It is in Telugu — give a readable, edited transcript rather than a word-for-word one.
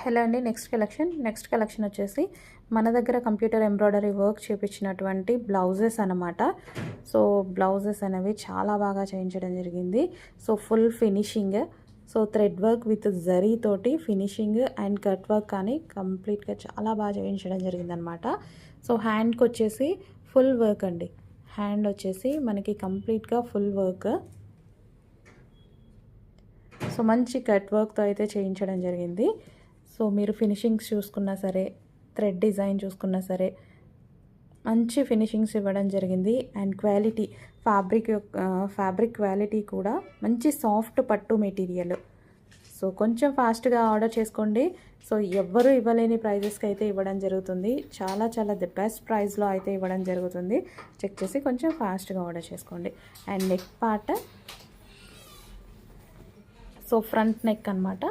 హలో అండి. నెక్స్ట్ కలెక్షన్ వచ్చేసి మన దగ్గర కంప్యూటర్ ఎంబ్రాయిడరీ వర్క్ చేపించినటువంటి బ్లౌజెస్ అన్నమాట. సో బ్లౌజెస్ అనేవి చాలా బాగా చేయించడం జరిగింది. So full finishing, so thread work with zari తోటి ఫినిషింగ్ అండ్ కట్ వర్క్ కానీ కంప్లీట్గా చాలా బాగా చేయించడం జరిగిందనమాట. సో హ్యాండ్కి వచ్చేసి ఫుల్ వర్క్ అండి. హ్యాండ్ వచ్చేసి మనకి కంప్లీట్గా ఫుల్ వర్క్, సో మంచి కట్ వర్క్తో అయితే చేయించడం జరిగింది. సో మీరు ఫినిషింగ్స్ చూసుకున్నా సరే, థ్రెడ్ డిజైన్ చూసుకున్నా సరే మంచి ఫినిషింగ్స్ ఇవ్వడం జరిగింది. అండ్ క్వాలిటీ, ఫ్యాబ్రిక్ క్వాలిటీ కూడా మంచి సాఫ్ట్ పట్టు మెటీరియల్. సో కొంచెం ఫాస్ట్గా ఆర్డర్ చేసుకోండి. సో ఎవ్వరూ ఇవ్వలేని ప్రైజెస్కి అయితే ఇవ్వడం జరుగుతుంది. చాలా ది బెస్ట్ ప్రైస్లో అయితే ఇవ్వడం జరుగుతుంది. చెక్ చేసి కొంచెం ఫాస్ట్గా ఆర్డర్ చేసుకోండి. And neck part, so front neck అన్నమాట.